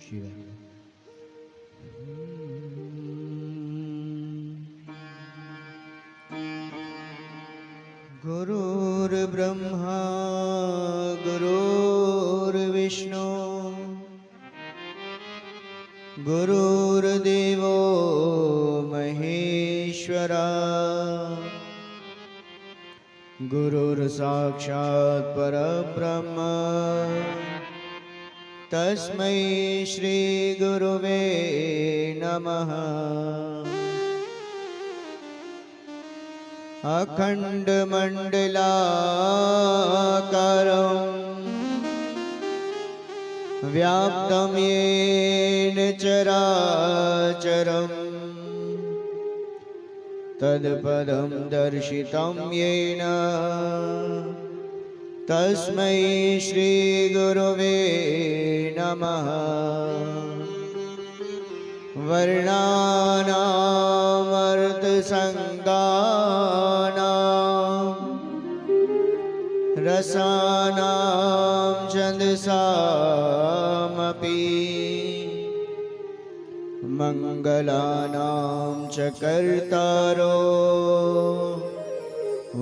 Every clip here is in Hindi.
शिवाय। गुरुर्ब्रह्मा गुरुर्विष्णु गुरुर्देवो महेश्वरा गुरुर्साक्षात् परब्रह्म तस्मै श्री गुरुवे नमः। अखण्डमण्डलाकारं व्याप्तं येन चराचरं तत्पदं दर्शितं येन तस्मै श्री गुरुवे नमः। वर्णानामर्थसङ्गानां रसानां छन्दसामपि मङ्गलानां च कर्तारो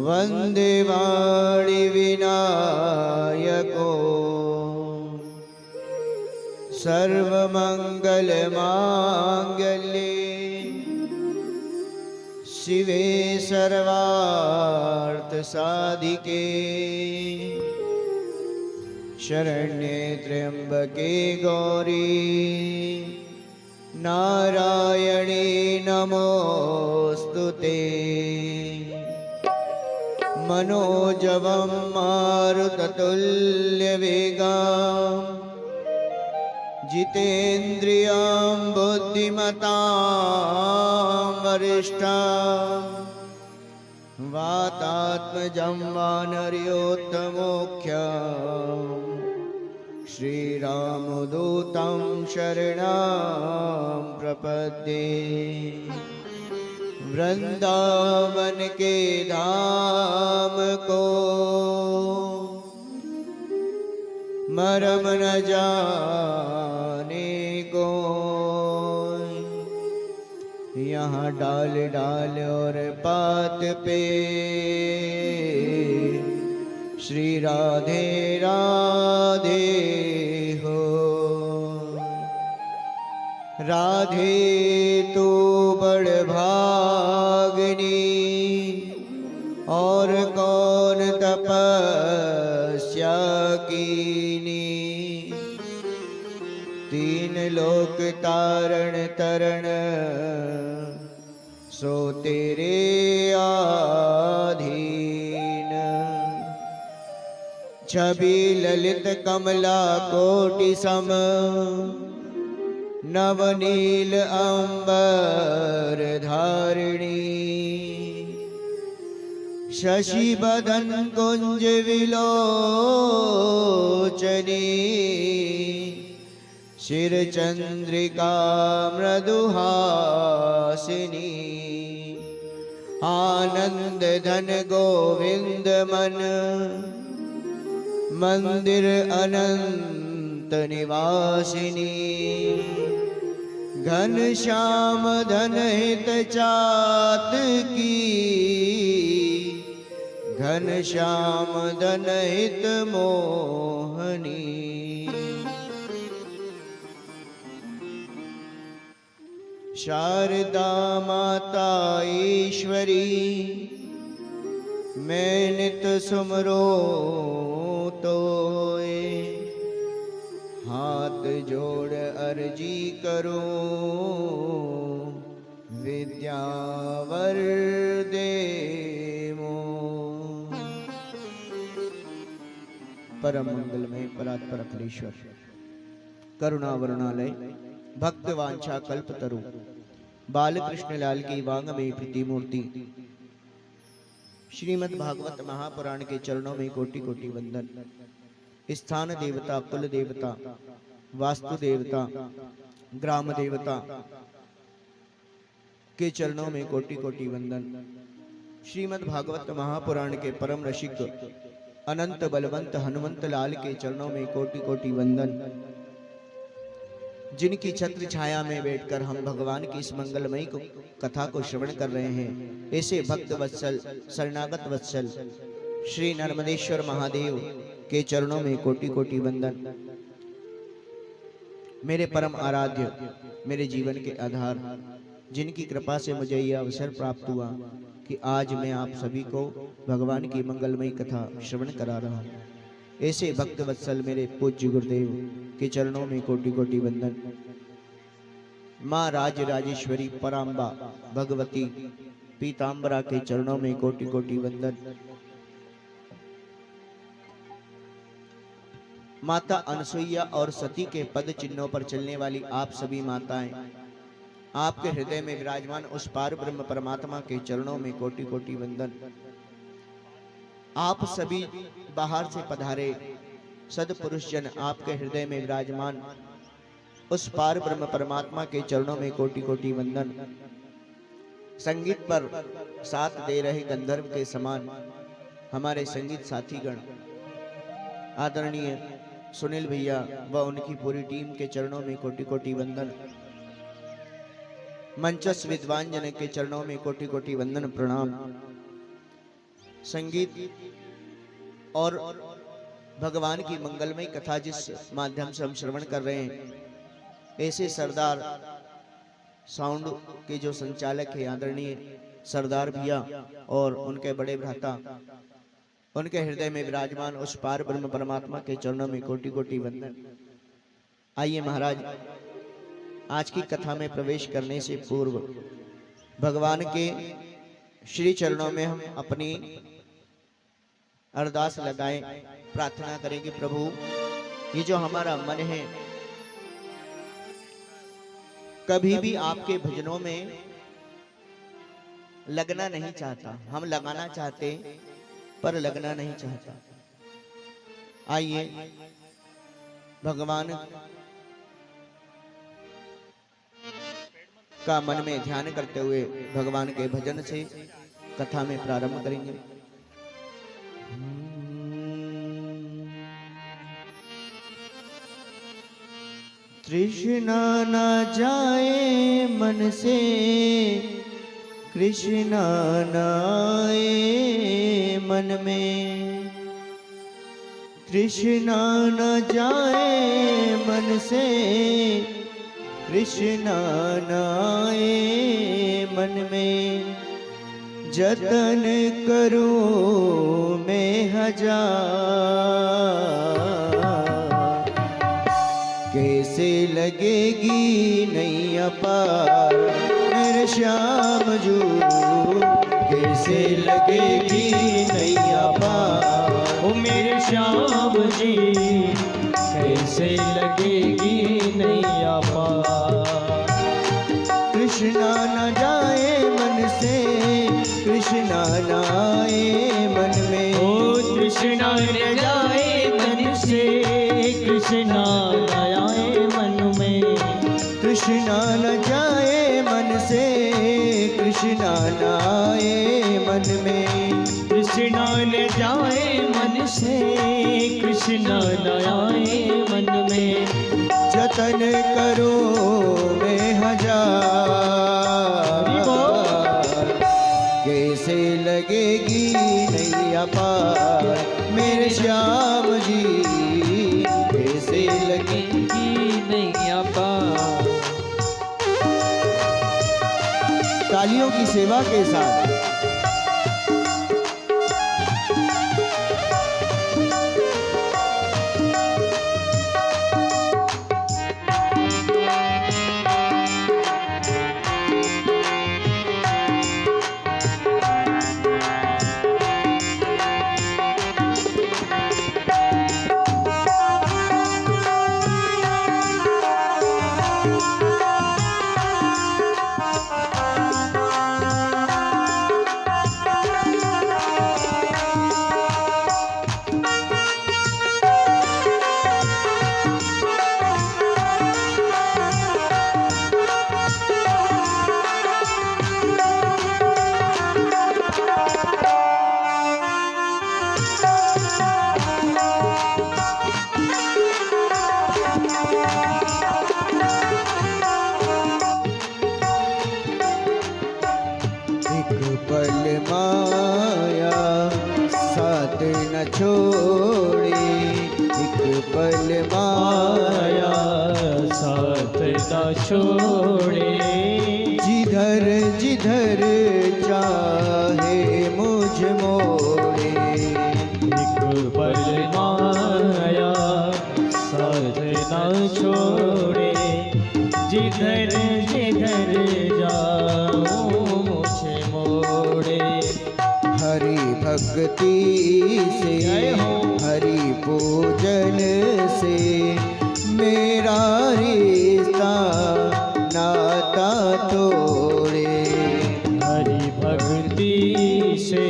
वन्दे वाणिविनायको सर्वमङ्गलमाङ्गल्ये शिवे सर्वार्थसाधिके शरण्ये त्र्यम्बके गौरी नारायणी नमोऽस्तुते। मनोजवं मारुततुल्यवेगं जितेन्द्रियं बुद्धिमतां वरिष्ठं वातात्मजं वानरयोत्तमोख्यं श्रीरामदूतं शरणं प्रपद्ये। वृंदावन के धाम को मरम न जाने को, यहाँ डाल डाल और पात पे श्री राधे राधे हो। राधे तो बड़ भागनी और कौन तपस्या कीनी, तीन लोक तारण तरण सो तेरे आधीन। छवि ललित कमला कोटि सम नवनील अंबर धारिणी, शशि बदन कुंज विलोचनी, शिर चंद्रिका मृदुहासिनी। आनंद धन गोविंद मन मंदिर अनंत निवासिनी। घन श्याम धन हित चातकी, घन श्याम धन हित मोहनी। शारदा माता ईश्वरी मैं नित सुमरो तोए, हाथ जोड़ अर्जी करूं विद्यावर दे मो। परम मंगलमय परात्पर अखिलेश्वर करुणा वरुणालय भक्त वांछा कल्पतरु बालकृष्ण लाल की वांग में प्रतिमूर्ति श्रीमद् भागवत महापुराण के चरणों में कोटि कोटि वंदन। स्थान देवता, कुल देवता, वास्तु देवता, ग्राम देवता के चरणों में कोटि कोटि वंदन। श्रीमद् भागवत महापुराण के परम रसिक अनंत बलवंत हनुमंत लाल के चरणों में कोटि कोटि वंदन। जिनकी छत्र छाया में बैठकर हम भगवान की इस मंगलमयी कथा को श्रवण कर रहे हैं, ऐसे भक्त वत्सल शरणागत वत्सल श्री नर्मदेश्वर महादेव के चरणों में कोटि कोटि वंदन। मेरे परम आराध्य, मेरे जीवन के आधार, जिनकी कृपा से मुझे यह अवसर प्राप्त हुआ कि आज मैं आप सभी को भगवान की मंगलमयी कथा श्रवण करा रहा हूँ, ऐसे भक्त वत्सल मेरे पूज्य गुरुदेव के चरणों में कोटि कोटि वंदन। माँ राज राजेश्वरी पराम्बा भगवती पीताम्बरा के चरणों में कोटि कोटि वंदन। माता अनसुईया और सती के पद चिन्हों पर चलने वाली आप सभी माताएं, आपके हृदय में विराजमान उस पार ब्रह्म परमात्मा के चरणों में कोटि कोटि वंदन। आप सभी बाहर से पधारे सदपुरुष जन, आपके हृदय में विराजमान उस पार ब्रह्म परमात्मा के चरणों में कोटि कोटि वंदन। संगीत पर साथ दे रहे गंधर्व के समान हमारे संगीत साथीगण, आदरणीय सुनील भैया व उनकी पूरी टीम के चरणों में कोटि कोटि वंदन। मंचस्थ विद्वान जन के चरणों में कोटि कोटि वंदन प्रणाम। संगीत और भगवान की मंगलमय कथा जिस माध्यम से हम श्रवण कर रहे हैं, ऐसे सरदार साउंड के जो संचालक है आदरणीय सरदार भैया और उनके बड़े भ्राता, उनके हृदय में विराजमान उस पार ब्रह्म परमात्मा के चरणों में कोटि कोटि वंदन। आइए महाराज, आज की कथा में प्रवेश करने से पूर्व भगवान के श्री चरणों में हम अपनी अरदास लगाएं, प्रार्थना करेंगे। प्रभु, ये जो हमारा मन है कभी भी आपके भजनों में लगना नहीं चाहता, हम लगाना चाहते पर लगना नहीं चाहता। आइए भगवान का मन में ध्यान करते हुए भगवान के भजन से कथा में प्रारंभ करेंगे। तृष्णा न जाए मन से, कृष्णा न आए मन में, तृष्णा न जाए मन से, कृष्णा न आए मन में, जतन करूं मैं हजार, कैसे लगेगी नैया पार मेरे श्याम जू, कैसे लगेगी नैया पार ओ मेरे श्याम जी, कैसे लगेगी नैया पार। कृष्णा न जाए मन से, कृष्णा न आए मन में, ओ कृष्णा न जाए मन से, कृष्णा न आए मन में, कृष्णा न जाए मन से, कृष्णा न आए मन में, कृष्णा न जाए मन से, कृष्णा न आए मन में, जतन करो मैं हजार, कैसे लगेगी नैया पार मेरे श्याम जी, कैसे लगेगी नैया पार। तालियों की सेवा के साथ साथ न छोड़े। जिधर जिधर चाहे मुझ मोड़े। एक पल माया साथ न छोड़े। जिधर जिधर जाऊं मुझे मोड़े। हरि भक्ति से हरि पूजन से मेरा रिश्ता नाता तोड़े। हरि भक्ति से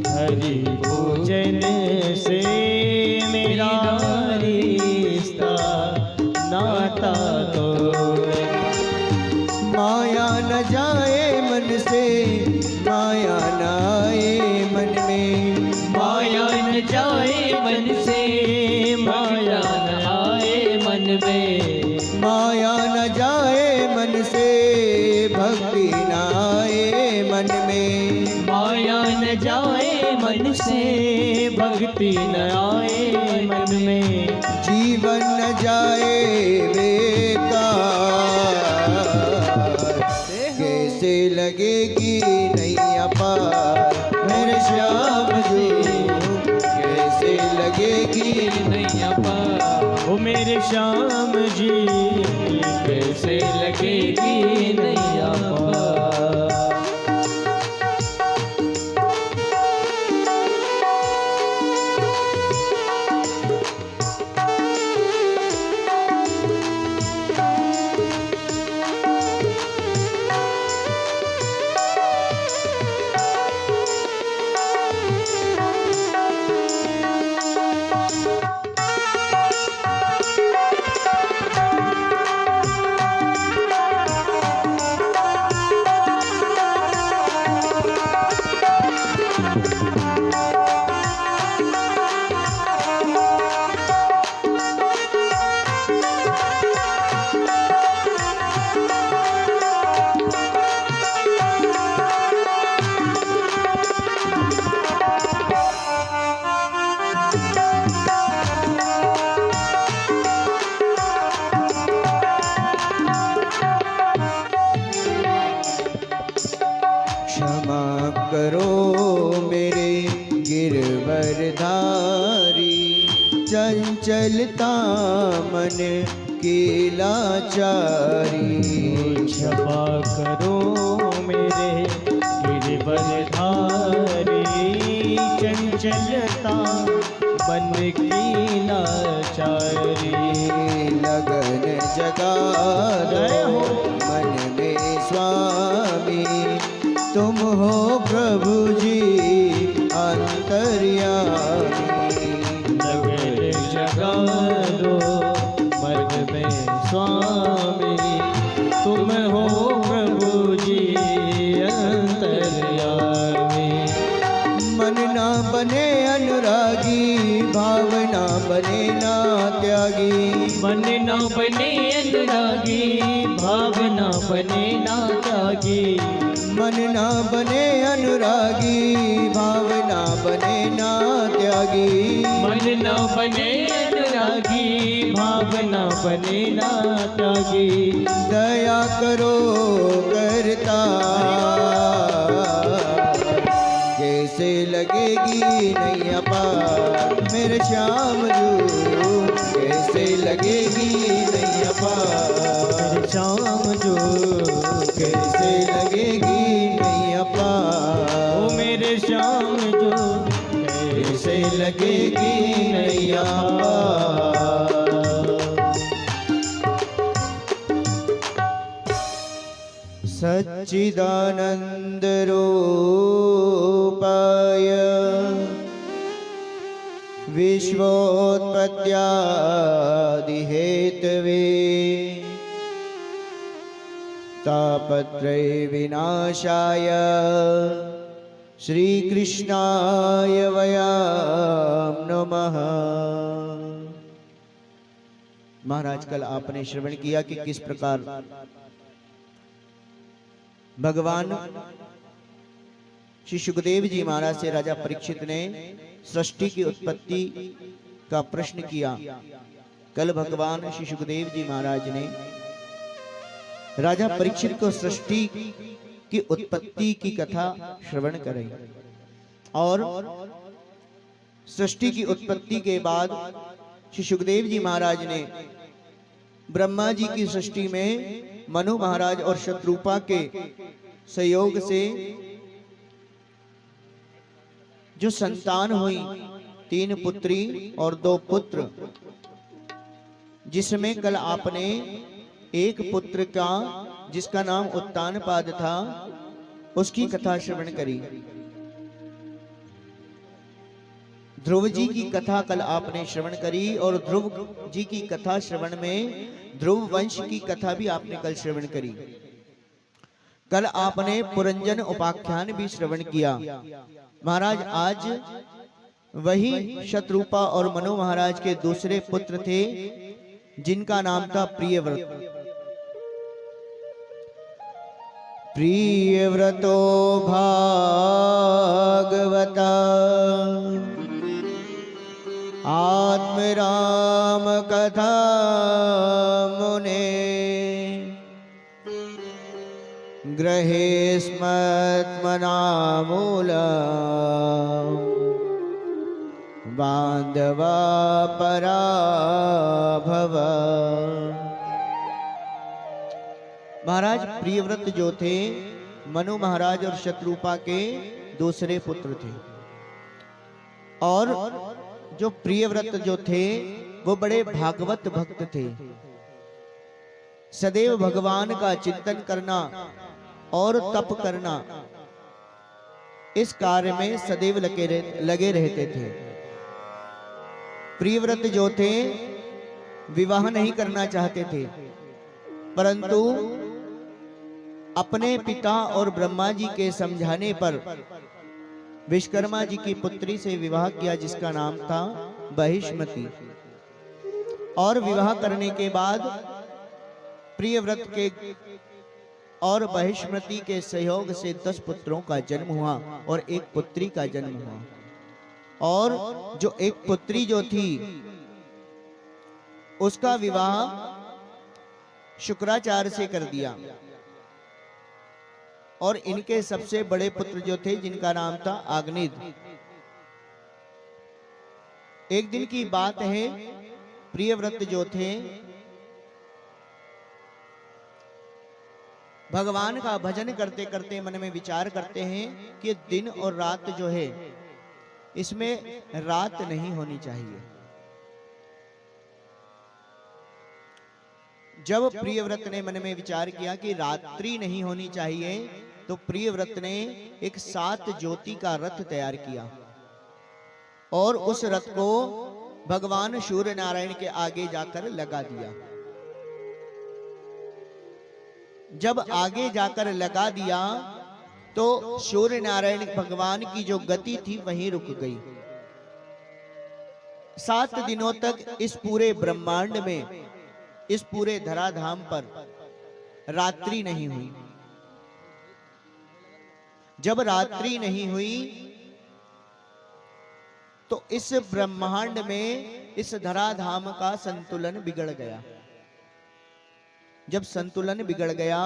हरि पूजन से मेरा रिश्ता नाता तोड़े। माया न जाए मन से माया न आए मन में। माया न जाए मन से माया न आए मन में। माया न जाए मन से भक्ति न आए मन में। माया न जाए मन से भक्ति न आए मन में। जीवन न जाए बेकार कैसे लगेगी नैया पार मेरे श्याम जी। कैसे लगेगी नैया पार ओ मेरे श्याम जी। कैसे लगेगी नैया पार। क्षमा करो मेरे गिरवरधारी चंचलता मन की लाचारी। क्षमा करो मेरे गिरवरधारी चंचलता मन की लाचारी। लगन जगा दो मन में स्वामी तुम हो प्रभु जी अंतर्यामी। लगन जगा दो मन में स्वामी तुम हो प्रभु जी अंतर्यामी। मन ना बने अनुरागी भावना बने ना त्यागी। मन न बने अनुरागी भावना बने ना त्यागी। मन ना बने अनुरागी भावना बने ना त्यागी। मन न बने अनुरागी भावना बने ना त्यागी। दया करो करता कैसे लगेगी नैया पार मेरे श्याम जू। कैसे लगेगी नैया पार श्याम जो कैसे लगेगी नैया पार। ओ मेरे श्याम जो कैसे लगेगी नैया पार। सच्चिदानंद रूपाय विश्वोत्पत्त्यादि हेतवे तापत्रय विनाशाय श्री कृष्णाय वयं नमः। महाराज कल आपने श्रवण किया कि किस प्रकार भगवान श्री सुखदेव जी महाराज से राजा परीक्षित ने सृष्टि की उत्पत्ति का प्रश्न किया कल भगवान श्री सुखदेव जी महाराज ने राजा परीक्षित को सृष्टि की उत्पत्ति की कथा श्रवण कराई और सृष्टि की उत्पत्ति के बाद श्री सुखदेव जी महाराज ने ब्रह्मा जी की सृष्टि में मनु महाराज और शत्रुपा के सहयोग से जो संतान हुई 3 पुत्री और 2 पुत्र, जिसमें कल आपने एक पुत्र का जिसका नाम उत्तानपाद था उसकी कथा श्रवण करी। ध्रुव जी की कथा कल आपने श्रवण करी और ध्रुव जी की कथा श्रवण में ध्रुव वंश की कथा भी आपने कल श्रवण करी। कल आपने पुरंजन उपाख्यान भी श्रवण किया। महाराज आज वही शत्रुपा और मनु महाराज के दूसरे पुत्र थे जिनका नाम था प्रियव्रत। प्रियव्रतो भागवता आत्मराम कथा मुने ग्रहे स्मत्मनामूला बांधवा पराभव। महाराज प्रियव्रत जो थे मनु महाराज और शत्रुपा के दूसरे पुत्र थे और जो प्रियव्रत जो थे वो बड़े भागवत भक्त थे। सदैव भगवान का चिंतन करना और तप करना इस कार्य में सदैव लगे रहते थे। प्रियव्रत जो थे विवाह नहीं करना चाहते थे, परंतु अपने पिता और ब्रह्मा जी के समझाने पर विश्वकर्मा जी की पुत्री से विवाह किया जिसका नाम था बहिष्मति। और विवाह करने के बाद प्रियव्रत के और बहिष्मति के सहयोग से 10 पुत्रों का जन्म हुआ और एक पुत्री का जन्म हुआ। और जो एक पुत्री जो थी उसका विवाह शुक्राचार्य से कर दिया और इनके सबसे बड़े पुत्र जो थे जिनका नाम था आग्निद। एक दिन की बात है, प्रियव्रत जो थे भगवान का भजन करते करते मन में विचार करते हैं कि दिन और रात जो है इसमें रात नहीं होनी चाहिए। जब प्रियव्रत ने मन में विचार किया कि रात्रि नहीं होनी चाहिए तो प्रियव्रत ने एक 7 ज्योति का रथ तैयार किया और उस रथ को भगवान सूर्य नारायण के आगे जाकर लगा दिया। जब आगे जाकर लगा दिया तो सूर्य नारायण भगवान की जो गति थी वहीं रुक गई। 7 दिनों तक इस पूरे ब्रह्मांड में, इस पूरे धराधाम पर रात्रि नहीं हुई। जब रात्रि नहीं हुई तो इस ब्रह्मांड में, इस धराधाम का संतुलन बिगड़ गया। जब संतुलन बिगड़ गया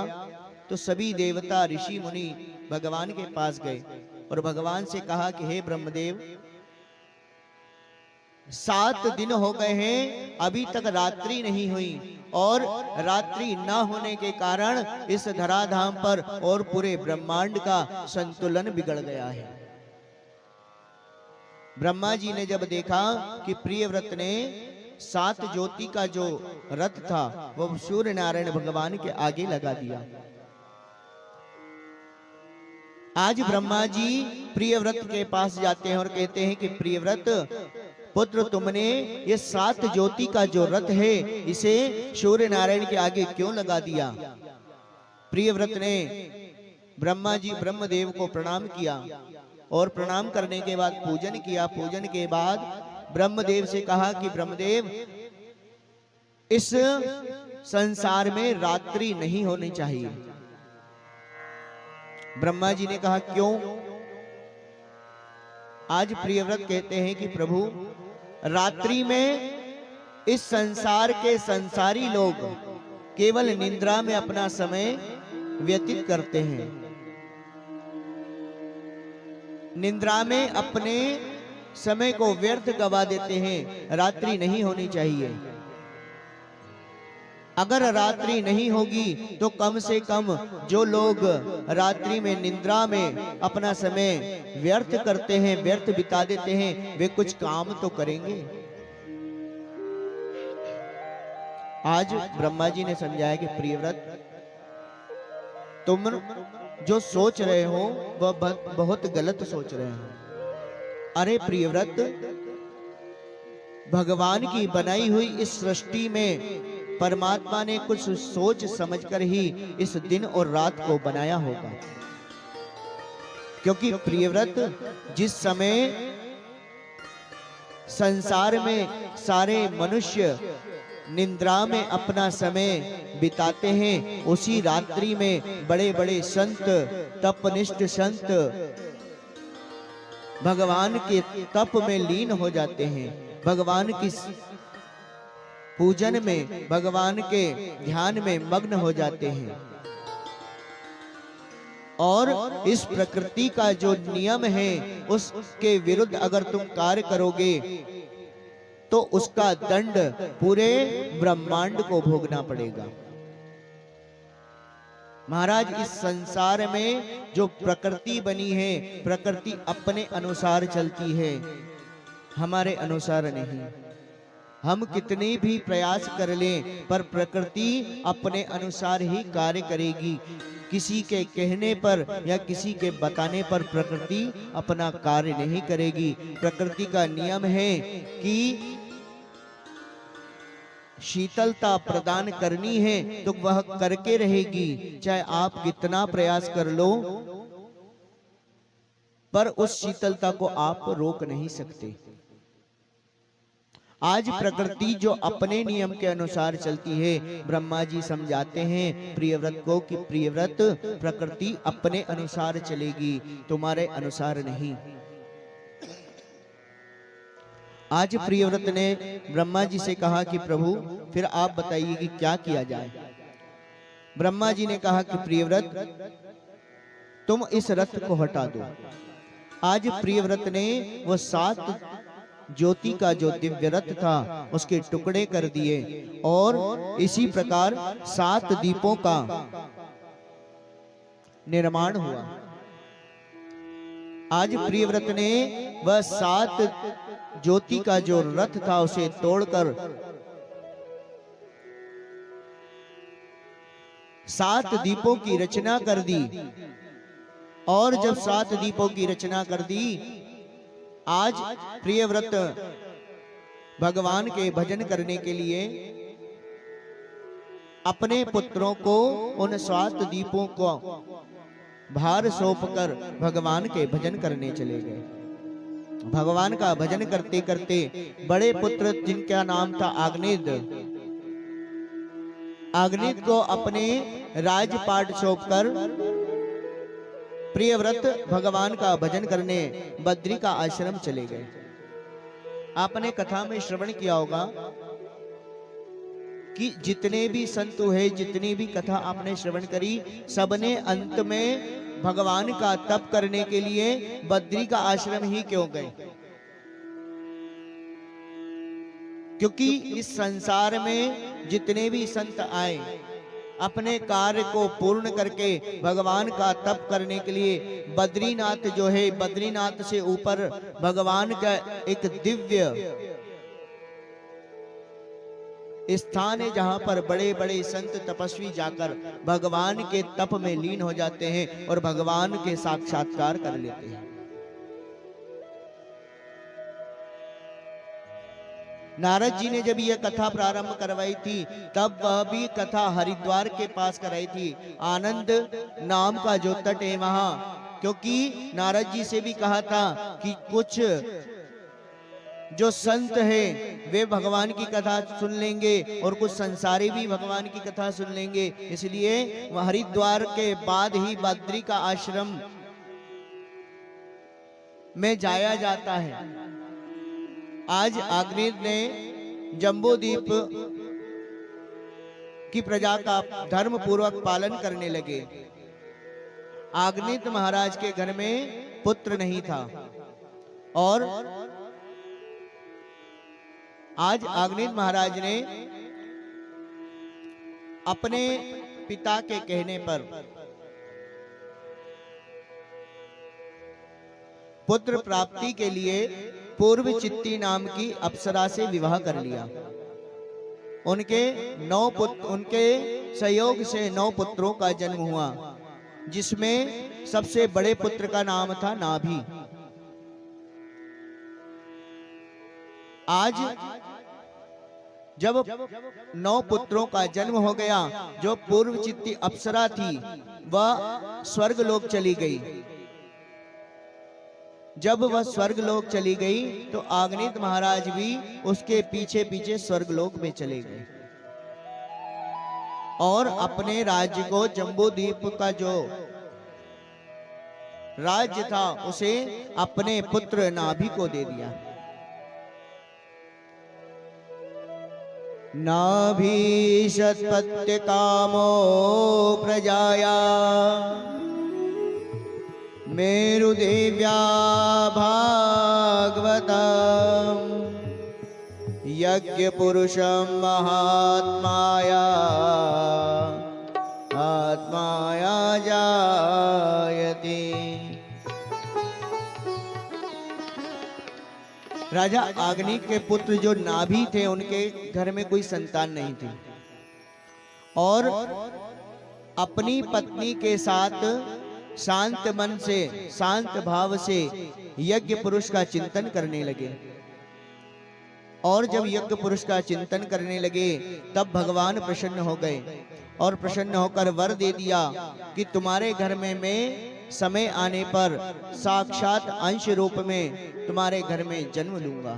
तो सभी देवता ऋषि मुनि भगवान के पास गए और भगवान से कहा कि हे ब्रह्मदेव, 7 दिन हो गए हैं, अभी तक रात्रि नहीं हुई और रात्रि न होने के कारण इस धराधाम पर और पूरे ब्रह्मांड का संतुलन बिगड़ गया है। ब्रह्मा जी ने जब देखा कि प्रियव्रत ने 7 ज्योति का जो रथ था वो सूर्य नारायण भगवान के आगे लगा दिया। आज ब्रह्मा जी प्रियव्रत के पास जाते हैं और कहते हैं कि प्रियव्रत पुत्र, तुमने ये 7 ज्योति का जो रथ है इसे सूर्य नारायण के आगे क्यों लगा दिया? प्रियव्रत ने ब्रह्मदेव को प्रणाम किया और प्रणाम करने के बाद पूजन किया। पूजन के बाद ब्रह्मदेव से कहा कि ब्रह्मदेव, इस संसार में रात्रि नहीं होनी चाहिए। ब्रह्मा जी ने कहा क्यों? आज प्रियव्रत कहते हैं कि प्रभु, रात्रि में इस संसार के संसारी लोग केवल निद्रा में अपना समय व्यतीत करते हैं। निद्रा में अपने समय को व्यर्थ गवा देते हैं। रात्रि नहीं होनी चाहिए। अगर रात्रि नहीं होगी तो कम से कम जो लोग रात्रि में निद्रा में अपना समय व्यर्थ करते हैं, व्यर्थ बिता देते हैं, वे कुछ काम तो करेंगे। आज ब्रह्मा जी ने समझाया कि प्रियव्रत, तुम जो सोच रहे हो वह बहुत गलत सोच रहे हो। अरे प्रियव्रत, भगवान की बनाई हुई इस सृष्टि में परमात्मा ने कुछ सोच समझकर ही इस दिन और रात को बनाया होगा। क्योंकि प्रियव्रत, जिस समय संसार में सारे मनुष्य निद्रा में अपना समय बिताते हैं, उसी रात्रि में बड़े बड़े संत, तपनिष्ठ संत भगवान के तप में लीन हो जाते हैं, भगवान की पूजन में, भगवान के ध्यान में मग्न हो जाते हैं। और इस प्रकृति का जो नियम है उसके विरुद्ध अगर तुम कार्य करोगे तो उसका दंड पूरे ब्रह्मांड को भोगना पड़ेगा। महाराज, इस संसार में जो प्रकृति बनी है, प्रकृति अपने अनुसार चलती है, हमारे अनुसार नहीं। हम कितने भी प्रयास कर लें पर प्रकृति अपने अनुसार ही कार्य करेगी। किसी के कहने पर या किसी के बताने पर प्रकृति अपना कार्य नहीं करेगी। प्रकृति का नियम है कि शीतलता प्रदान करनी है तो वह करके रहेगी, चाहे आप कितना प्रयास कर लो, पर उस शीतलता को आप रोक नहीं सकते। आज प्रकृति जो अपने नियम के अनुसार चलती है, ब्रह्मा जी समझाते हैं प्रियव्रत को कि प्रियव्रत, प्रकृति अपने अनुसार चलेगी, तुम्हारे अनुसार नहीं। आज प्रियव्रत ने ब्रह्मा जी से कहा कि प्रभु, फिर आप बताइए कि क्या किया जाए। ब्रह्मा जी ने कहा कि प्रियव्रत, तुम इस रथ को हटा दो। आज प्रियव्रत ने वो 7 ज्योति का जो दिव्य रथ था उसके टुकड़े कर दिए और इसी प्रकार 7 दीपों का निर्माण हुआ। आज प्रियव्रत ने वह 7 ज्योति का जो रथ था उसे तोड़कर 7 दीपों की रचना कर दी। और जब 7 दीपों की रचना कर दी, आज प्रियव्रत भगवान के भजन करने के लिए अपने पुत्रों को उन 7 दीपों को भार सौंपकर भगवान के भजन करने चले गए। भगवान का भजन करते करते बड़े पुत्र, जिनका नाम था आग्नेय, आग्नेय को अपने राजपाट सौंपकर प्रियव्रत भगवान का भजन करने बद्री का आश्रम चले गए। आपने कथा में श्रवण किया होगा कि जितने भी संत हुए, जितनी भी कथा आपने श्रवण करी, सबने अंत में भगवान का तप करने के लिए बद्री का आश्रम ही क्यों गए? क्योंकि इस संसार में जितने भी संत आए, अपने कार्य को पूर्ण करके भगवान का तप करने के लिए बद्रीनाथ जो है, बद्रीनाथ से ऊपर भगवान का एक दिव्य स्थान है, जहां पर बड़े बड़े संत तपस्वी जाकर भगवान के तप में लीन हो जाते हैं और भगवान के साक्षात्कार कर लेते हैं। नारद जी ने जब यह कथा प्रारंभ करवाई थी, तब वह भी कथा हरिद्वार के पास कराई थी, आनंद नाम का जो तट है वहां। क्योंकि नारद जी से भी कहा था कि कुछ जो संत हैं वे भगवान की कथा सुन लेंगे और कुछ संसारी भी भगवान की कथा सुन लेंगे, इसलिए हरिद्वार के बाद ही बद्री का आश्रम में जाया जाता है। आज आग्नेय ने जम्बूद्वीप की प्रजा का धर्म पूर्वक पालन करने लगे। आग्नेय महाराज के घर में पुत्र नहीं था और आज आग्नेय महाराज ने अपने पिता के कहने पर पुत्र प्राप्ति के लिए पूर्व चित्ती नाम की अप्सरा से विवाह कर लिया। उनके संयोग से 9 पुत्रों का जन्म हुआ, जिसमें सबसे बड़े पुत्र का नाम था नाभि। आज जब 9 पुत्रों का जन्म हो गया, जो पूर्व चित्ती अप्सरा थी वह स्वर्गलोक चली गई। जब वह स्वर्गलोक चली गई तो आग्नेय महाराज भी उसके पीछे पीछे स्वर्गलोक में चले गए और अपने राज्य को, जम्बूद्वीप का जो राज्य था उसे अपने पुत्र नाभि को दे दिया। नाभि सत्पत्य कामो प्रजाया मेरुदेव्या भागवता यज्ञ पुरुषं महात्माया आत्माया जायते। राजा आग्नेय के पुत्र जो नाभि थे, उनके घर में कोई संतान नहीं थी और अपनी पत्नी के साथ शांत मन से, शांत भाव से यज्ञ पुरुष का चिंतन करने लगे। और जब यज्ञ पुरुष का चिंतन करने लगे तब भगवान प्रसन्न हो गए और प्रसन्न होकर वर दे दिया कि तुम्हारे घर में मैं समय आने पर साक्षात अंश रूप में तुम्हारे घर में जन्म लूंगा।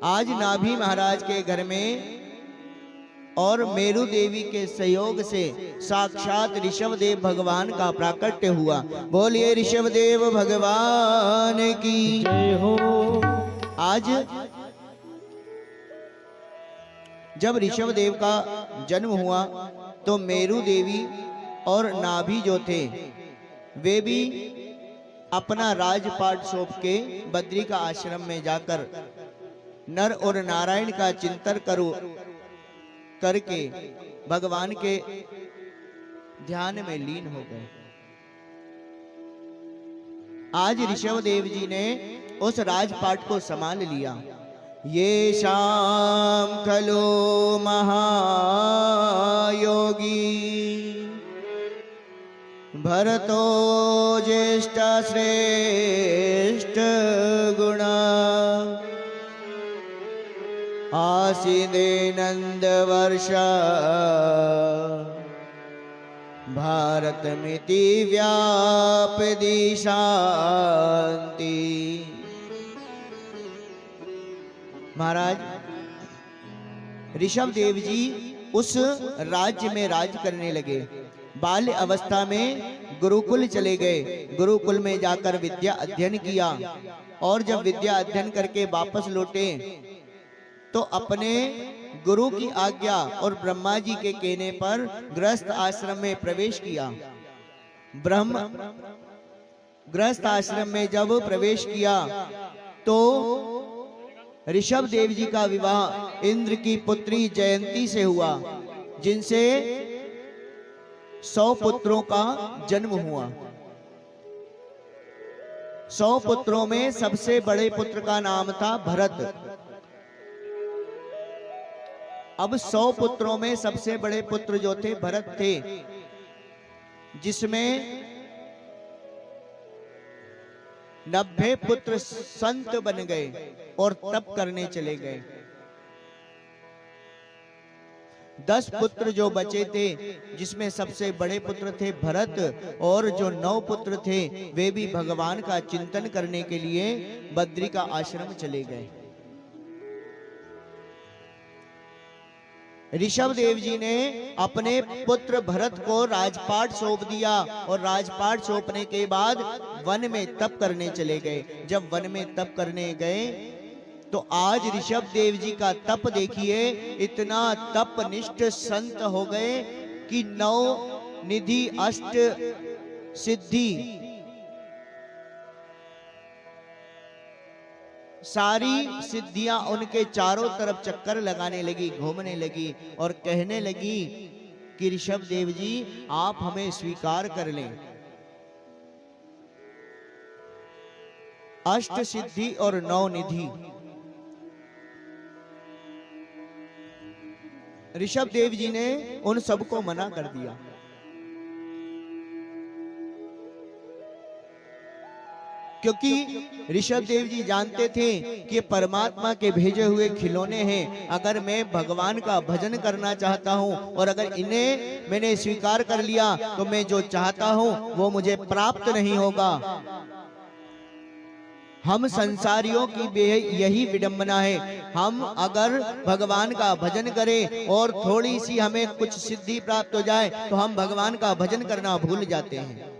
आज नाभि महाराज के घर में और मेरु देवी के सहयोग से साक्षात ऋषभदेव भगवान का प्राकट्य हुआ। बोलिए ऋषभदेव भगवान की जय हो। आज जब ऋषभदेव का जन्म हुआ तो मेरु देवी और नाभि जो थे वे भी अपना राजपाट सौंप के बद्री का आश्रम में जाकर नर और नारायण का चिंतन करके भगवान के ध्यान में लीन हो गए। आज ऋषभदेव जी ने उस राजपाट को संभाल लिया। ये शाम खलो महायोगी भरतो ज्येष्ठ श्रेष्ठ गुणा आसीदे नंद वर्षा भारतमिति व्यापदी शांति। महाराज ऋषभदेव जी उस राज्य में राज करने लगे। बाल्य अवस्था में गुरुकुल चले गए। गुरुकुल में जाकर विद्या अध्ययन किया और जब विद्या अध्ययन करके वापस लौटे तो अपने गुरु की आज्ञा और ब्रह्मा जी के कहने पर गृहस्थ आश्रम में प्रवेश किया। गृहस्थ आश्रम में जब प्रवेश किया तो ऋषभदेव जी का विवाह इंद्र की पुत्री जयंती से हुआ, जिनसे 100 पुत्रों का जन्म हुआ। 100 पुत्रों में सबसे बड़े पुत्र का नाम था भरत। अब 100 पुत्रों में सबसे बड़े पुत्र जो थे भरत थे, जिसमें 90 पुत्र संत बन गए और तप करने चले गए। 10 पुत्र जो बचे थे, जिसमें सबसे बड़े पुत्र थे भरत, और जो 9 पुत्र थे वे भी भगवान का चिंतन करने के लिए बद्री का आश्रम चले गए। ऋषभदेव जी ने अपने पुत्र भरत को राजपाट सौंप दिया और राजपाट सौंपने के बाद वन में तप करने चले गए। जब वन में तप करने गए तो आज ऋषभ देव जी का तप देखिए, इतना तपनिष्ठ संत हो गए कि 9 निधि अष्ट सिद्धि सारी सिद्धियां उनके चारों तरफ चक्कर लगाने लगी, घूमने लगी और कहने लगी कि ऋषभ देव जी आप हमें स्वीकार कर लें। अष्ट सिद्धि और 9 निधि। ऋषभ देव जी ने उन सबको मना कर दिया। क्योंकि ऋषभ देव जी जानते थे कि परमात्मा के भेजे हुए खिलौने हैं। अगर मैं भगवान का भजन करना चाहता हूं और अगर इन्हें मैंने स्वीकार कर लिया तो मैं जो चाहता हूं वो मुझे प्राप्त नहीं होगा। हम संसारियों की यही विडंबना है। हम अगर भगवान का भजन करें और थोड़ी सी हमें कुछ सिद्धि प्राप्त हो जाए तो हम भगवान का भजन करना भूल जाते हैं।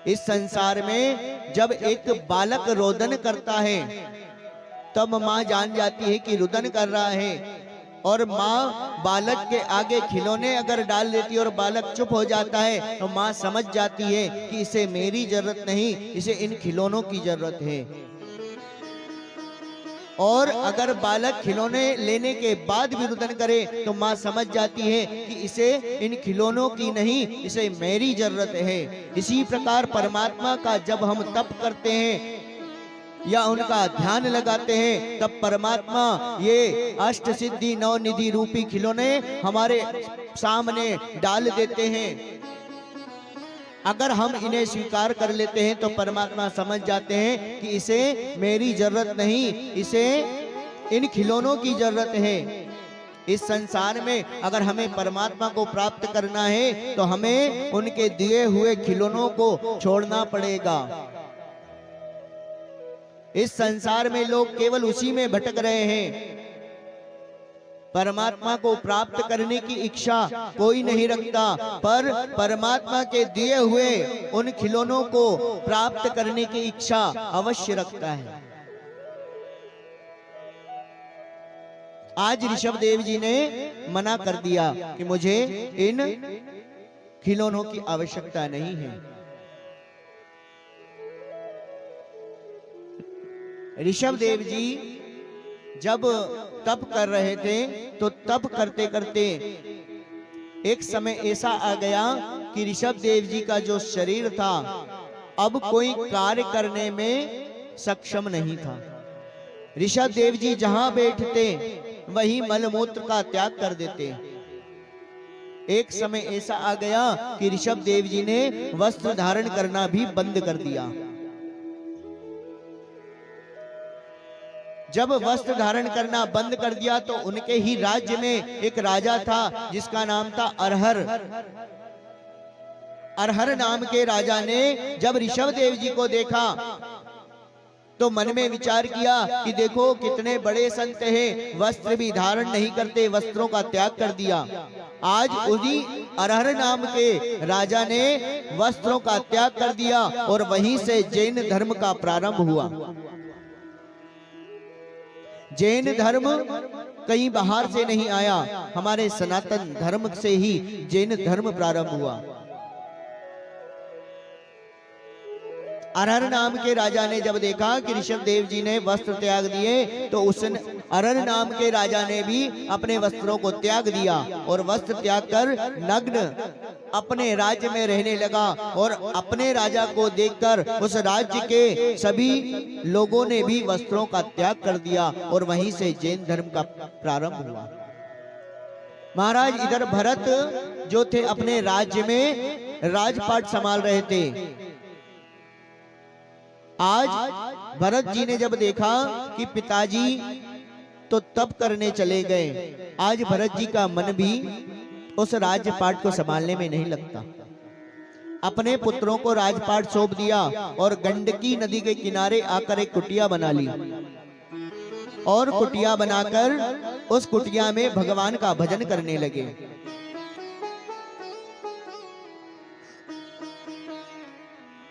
इस संसार में जब एक बालक रोदन करता है तब माँ जान जाती है कि रुदन कर रहा है, और माँ बालक के आगे खिलौने अगर डाल देती है और बालक चुप हो जाता है तो माँ समझ जाती है कि इसे मेरी जरूरत नहीं, इसे इन खिलौनों की जरूरत है। और अगर बालक खिलौने लेने के बाद भी रुदन करे तो माँ समझ जाती है कि इसे इन खिलौनों की नहीं, इसे मेरी जरूरत है। इसी प्रकार परमात्मा का जब हम तप करते हैं या उनका ध्यान लगाते हैं तब परमात्मा ये अष्ट सिद्धि 9 निधि रूपी खिलौने हमारे सामने डाल देते हैं। अगर हम इन्हें स्वीकार कर लेते हैं तो परमात्मा समझ जाते हैं कि इसे मेरी जरूरत नहीं, इसे इन खिलौनों की जरूरत है। इस संसार में अगर हमें परमात्मा को प्राप्त करना है तो हमें उनके दिए हुए खिलौनों को छोड़ना पड़ेगा। इस संसार में लोग केवल उसी में भटक रहे हैं। परमात्मा को प्राप्त करने की इच्छा कोई नहीं रखता, पर परमात्मा के दिए हुए उन खिलौनों को प्राप्त करने की इच्छा अवश्य रखता है। आज ऋषभ देव जी ने मना कर दिया कि मुझे इन खिलौनों की आवश्यकता नहीं है। ऋषभ देव जी जब तप कर रहे थे तो तप करते करते एक समय ऐसा आ गया कि ऋषभ देव जी का जो शरीर था अब कोई कार्य करने में सक्षम नहीं था। ऋषभ देव जी जहां बैठते वहीं मलमूत्र का त्याग कर देते। एक समय ऐसा आ गया कि ऋषभ देव जी ने वस्त्र धारण करना भी बंद कर दिया। जब वस्त्र धारण करना बंद कर दिया तो उनके ही राज्य में एक राजा था जिसका नाम था अरहर। अरहर नाम के राजा ने जब ऋषभ देव जी को देखा तो मन में विचार किया कि देखो कितने बड़े संत हैं, वस्त्र भी धारण नहीं करते, वस्त्रों का त्याग कर दिया। आज उसी अरहर नाम के राजा ने वस्त्रों का त्याग कर दिया और वहीं से जैन धर्म का प्रारंभ हुआ। जैन धर्म कहीं बाहर से नहीं आया, हमारे सनातन धर्म से ही जैन धर्म प्रारंभ हुआ। अरहर नाम के राजा ने जब देखा कि ऋषभ देव जी ने वस्त्र त्याग दिए तो उस अरहर नाम के राजा ने भी अपने वस्त्रों को त्याग दिया और वस्त्र त्याग कर नग्न अपने राज्य में रहने लगा। और अपने राजा को देखकर उस राज्य के सभी लोगों ने भी वस्त्रों का त्याग कर दिया और वहीं से जैन धर्म का प्रारंभ हुआ। महाराज इधर भरत जो थे अपने राज्य में राजपाट संभाल रहे थे। आज भरत जी ने जब देखा कि पिताजी तो तप करने चले गए, आज भरत जी का मन भी उस राजपाट को संभालने में नहीं लगता। अपने पुत्रों को राजपाट सौंप दिया और गंडकी नदी के किनारे आकर एक कुटिया बना ली और कुटिया बनाकर उस कुटिया में भगवान का भजन करने लगे।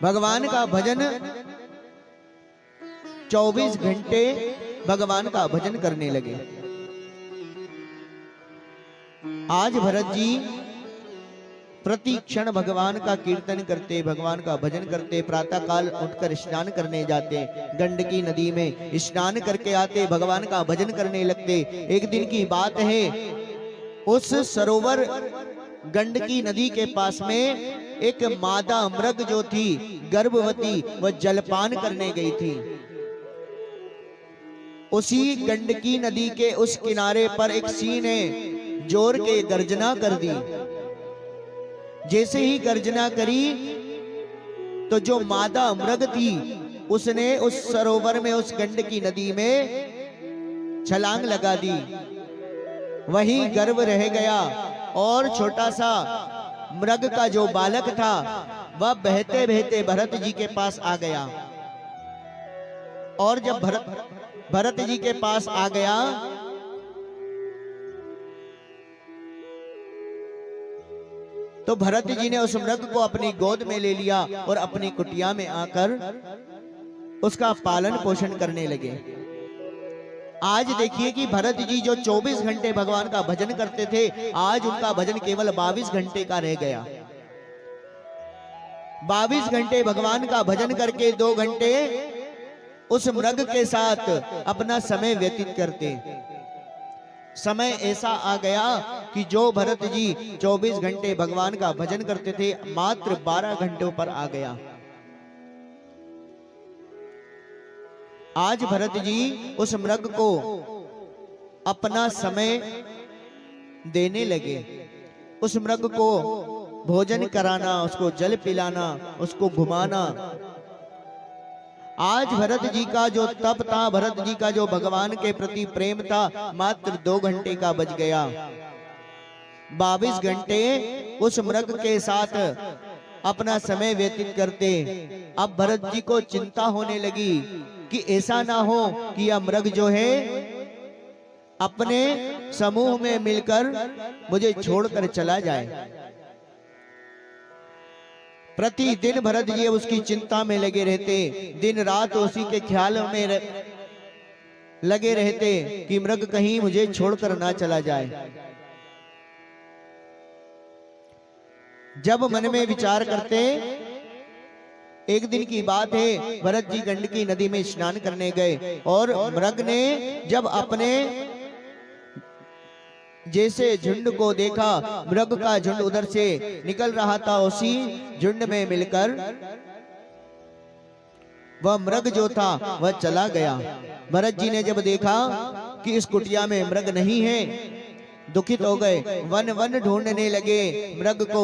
भगवान का भजन 24 घंटे भगवान का भजन करने लगे। आज भरत जी प्रति क्षण भगवान का कीर्तन करते, भगवान का भजन करते, प्रातः काल उठकर स्नान करने जाते, गंडकी नदी में स्नान करके आते, भगवान का भजन करने लगते। एक दिन की बात है, उस सरोवर गंडकी नदी के पास में एक मादा मृग जो थी गर्भवती, वह जलपान करने गई थी। उसी गंडकी नदी के उस किनारे पर एक सिंह ने जोर के गर्जना कर दी। जैसे ही गर्जना करी तो जो मादा मृग थी उसने उस सरोवर में, उस गंडकी नदी में छलांग लगा दी। वहीं गर्भ रह गया और छोटा सा मृग का जो बालक था वह बहते बहते भरत जी के पास आ गया। और जब भरत जी के पास आ गया तो भरत जी ने उस मृग को अपनी गोद में ले लिया और अपनी कुटिया में आकर उसका पालन पोषण करने लगे। आज देखिए कि भरत जी जो 24 घंटे भगवान का भजन करते थे, आज उनका भजन केवल 22 घंटे का रह गया। 22 घंटे भगवान का भजन करके 2 घंटे उस मृग के साथ अपना समय व्यतीत करते। समय ऐसा आ गया कि जो भरत जी 24 घंटे भगवान का भजन करते थे, मात्र 12 घंटों पर आ गया। आज भरत जी उस मृग को अपना समय देने लगे। उस मृग को भोजन कराना, उसको जल पिलाना, उसको घुमाना। आज भरत जी का जो तप था, भरत जी का जो भगवान के प्रति प्रेम था, मात्र 2 घंटे का बच गया। 22 घंटे उस मृग के साथ अपना समय व्यतीत करते। अब भरत जी को चिंता होने लगी कि ऐसा ना हो कि यह मृग जो है अपने समूह में मिलकर मुझे छोड़कर चला जाए। प्रतिदिन भरत जी उसकी चिंता में लगे रहते, दिन रात उसी के ख्याल में लगे रहते कि मृग कहीं मुझे छोड़कर ना चला जाए। जब मन में विचार करते, एक दिन की बात है, भरत जी गंडकी नदी में स्नान करने गए और मृग ने जब अपने जैसे झुंड को देखा, मृग का झुंड उधर से निकल रहा था, उसी झुंड में मिलकर वह मृग जो था वह चला गया। भरत जी ने जब देखा कि इस कुटिया में मृग नहीं है, दुखित हो गए। वन वन ढूंढने लगे मृग को,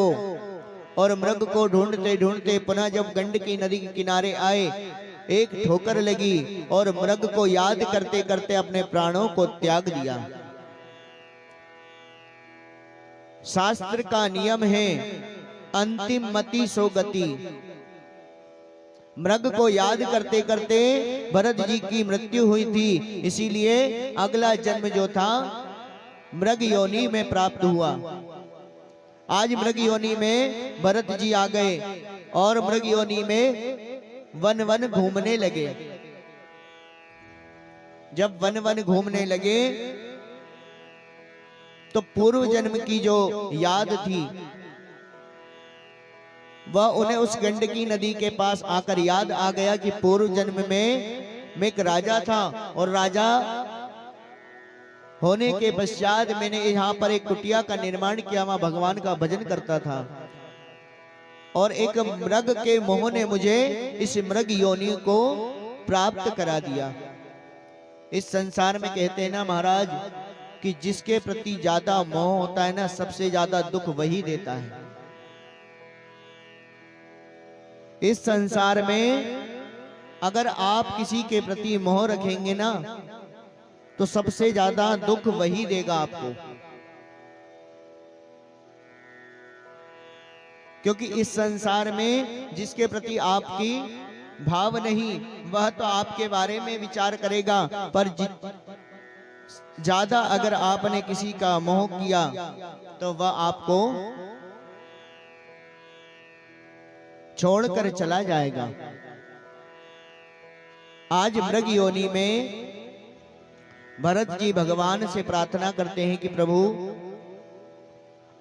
और मृग को ढूंढते ढूंढते पुनः जब गंडकी नदी के किनारे आए, एक ठोकर लगी और मृग को याद करते करते अपने प्राणों को त्याग दिया। शास्त्र का नियम है, अंतिम मति सो गति। मृग को याद करते करते भरत जी की मृत्यु हुई थी, इसीलिए अगला जन्म जो था मृग योनि में प्राप्त हुआ। आज मृग योनि में भरत जी आ गए और मृग योनि में वन वन घूमने लगे। जब वन वन घूमने लगे तो पूर्व जन्म की जो याद थी वह उन्हें उस गंडकी नदी के पास आकर याद आ गया कि पूर्व जन्म में मैं एक राजा था और राजा होने के पश्चात मैंने यहाँ पर एक कुटिया का निर्माण किया, वहां भगवान का भजन करता था और एक मृग के मोह ने मुझे इस मृग योनि को प्राप्त करा दिया। इस संसार में कहते हैं ना महाराज कि जिसके प्रति ज्यादा मोह होता है ना, सबसे ज्यादा दुख वही देता है। इस संसार में अगर आप किसी के प्रति मोह रखेंगे ना तो सबसे ज्यादा दुख वही देगा आपको, क्योंकि इस संसार में जिसके प्रति आपकी भाव नहीं वह तो आपके बारे में विचार करेगा, पर ज्यादा अगर आपने किसी का मोह किया तो वह आपको छोड़कर चला जाएगा। आज मृग योनि में भरत जी भगवान से प्रार्थना करते हैं कि प्रभु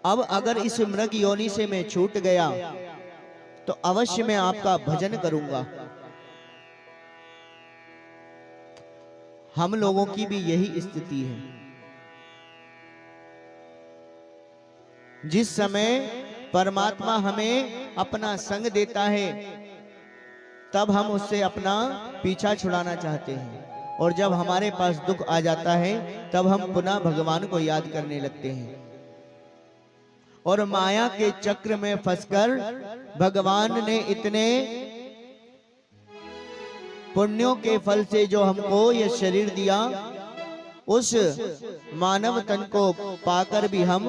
अब अगर इस मृग योनि से मैं छूट गया तो अवश्य मैं आपका भजन करूंगा। हम लोगों की भी यही स्थिति है। जिस समय परमात्मा हमें अपना संग देता है तब हम उससे अपना पीछा छुड़ाना चाहते हैं, और जब हमारे पास दुख आ जाता है तब हम पुनः भगवान को याद करने लगते हैं। और माया के चक्र में फंसकर भगवान ने इतने पुण्यों के फल से जो हमको यह शरीर दिया, उस मानव तन को पाकर भी हम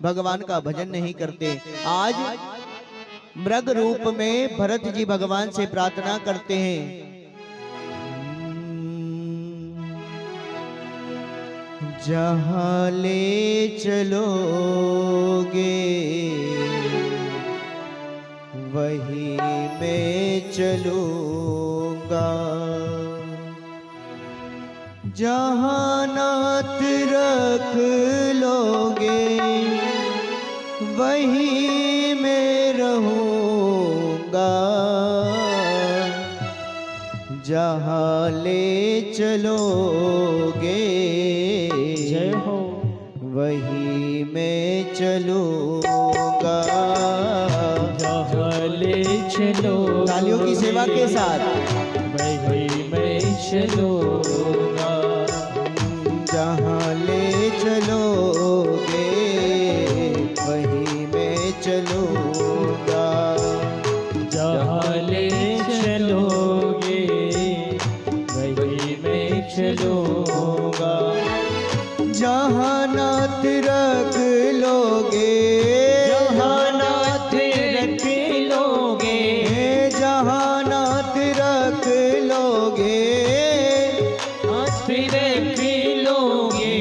भगवान का भजन नहीं करते। आज मृग रूप में भरत जी भगवान से प्रार्थना करते हैं, जहां ले चलोगे वहीं मैं चलूंगा, जहां नाथ रख लोगे वहीं मैं रहूंगा, जहां ले चलोगे जय हो वहीं मैं चलूंगा। जहाँ ले चलो तालियों की सेवा के साथ वहीं मैं चलूंगा, जहाँ ले चलोगे वहीं मैं चलूंगा, जहाँ ले चलोगे वहीं मैं चलूंगा, जहाँ नाथ रख लोगे जहाँ नाथ रख लोगे जहाँ नाथ रख लोगे हाथ रख लोगे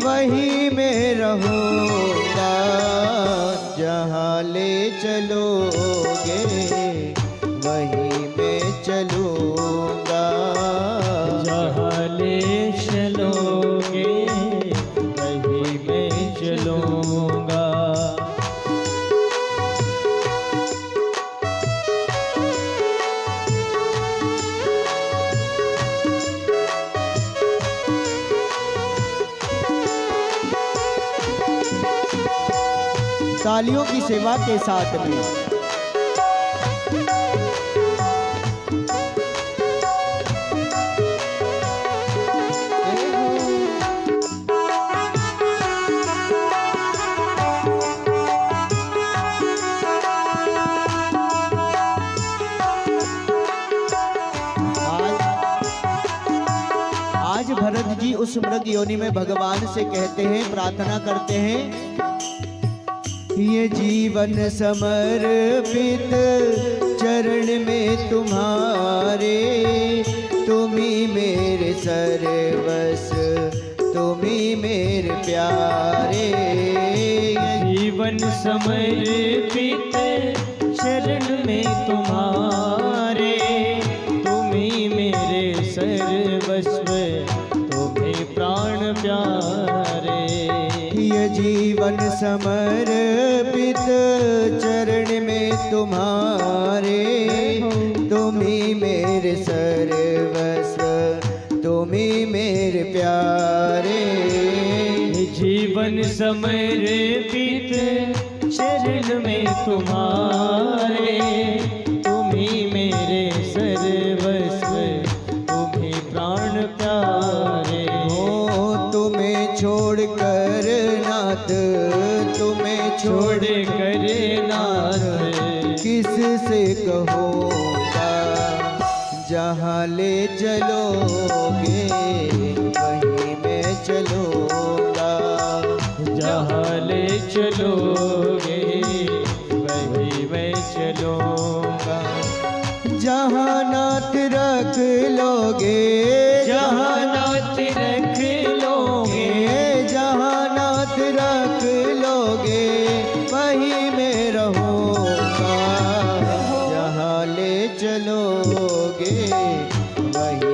वहीं मैं रहूंगा, जहाँ ले चलोगे वहीं मैं चलूंगा, जहाँ ले चलोगे वहीं मैं चलूंगा। तालियों की सेवा के साथ में आज भरत जी उस मृग योनि में भगवान से कहते हैं, प्रार्थना करते हैं, ये जीवन समर्पित चरण में तुम्हारे, तुम ही मेरे सर्वस्व, तुम ही मेरे प्यारे। जीवन समर्पित शरण में तुम्हारे, तुम ही मेरे सर्वस्व, तुम ही प्राण प्यारे। ये जीवन समर्पित चरण में तुम्हारे, तुम ही मेरे सर्वस्व, तुम ही मेरे प्यारे। जीवन समर्पित शरण में तुम्हारे, तुम ही मेरे सर्वस्व, तुम ही प्राण प्यारे। हो तुम्हें छोड़ कर नाथ, तुम्हें छोड़ कर नाथ किस से कहूँगा, जहाँ ले चलोगे वहीं मैं चलूँगा, जहाँ ले चलोगे वहीं मैं चलूँगा, जहाँ नाथ रख लोगे जहाँ नाथ रख लोगे जहाँ नाथ रख लोगे वहीं मैं रहूँगा, जहाँ ले चलोगे वहीं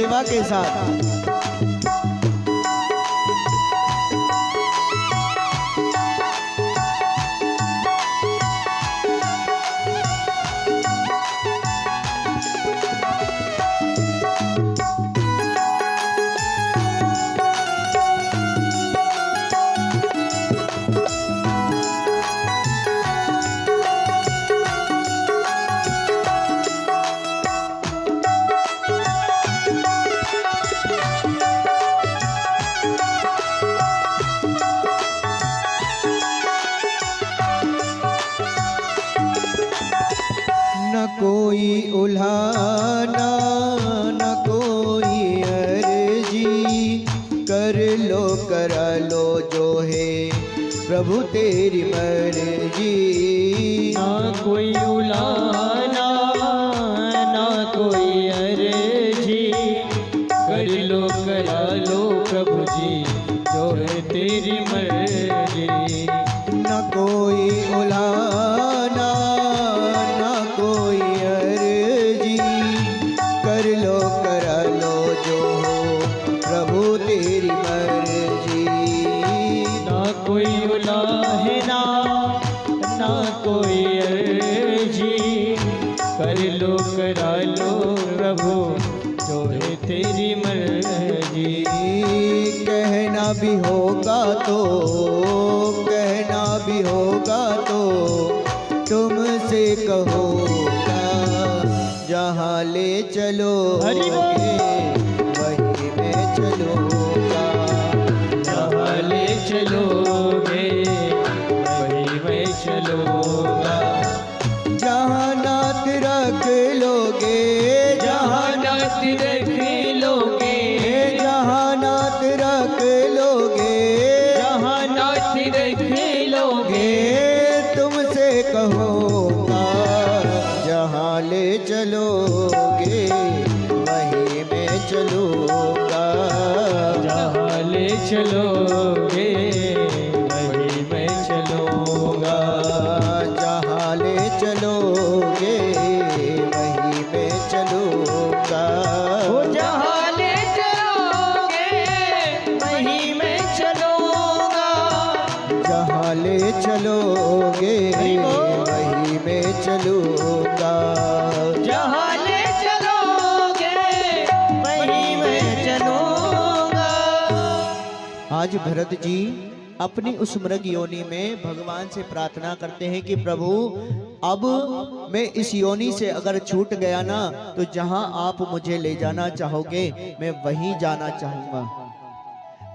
सेवा के साथ। न कोई उल्हाना न कोई अर्जी, कर लो करा लो जो है प्रभु तेरी मर्जी। ना कोई उलाना ना कोई अर्जी, कर लो करा लो प्रभु जी जो है तेरी मर्जी। न कोई उल्हाना न कोई अर्जी, कर लो करा लो जो हो प्रभु तेरी मर्जी। ना कोई उलाहना ना कोई अर्जी, कर लो करा लो प्रभु जो है तेरी मर्जी। कहना भी होगा तो कहना भी होगा तो तुमसे कहोगा, जहाँ ले चलोगे वहीं मैं चलूँगा। जहाँ ले चलोगे वहीं मैं चलूँगा। जहाँ नाथ रख लोगे जहाँ नाथ रख लोगे जहाँ नाथ रख लोगे जहाँ नाथ रख लोगे, तुमसे कहोगा, जहाँ ले चलोगे वहीं मैं चलूँगा। जहाँ ले चलोगे वहीं मैं चलूँगा। जहाँ ले चलोगे वहीं मैं चलूँगा। ओ जहाँ ले चलोगे वहीं मैं चलूँगा। जहाँ ले चलोगे वहीं मैं चलूँगा। जहाँ ले चलोगे वहीं मैं चलूँगा। आज भरत जी अपनी उस मृग योनि में भगवान से प्रार्थना करते हैं कि प्रभु अब मैं इस योनि से अगर छूट गया ना तो जहां आप मुझे ले जाना चाहोगे मैं वहीं जाना चाहूंगा।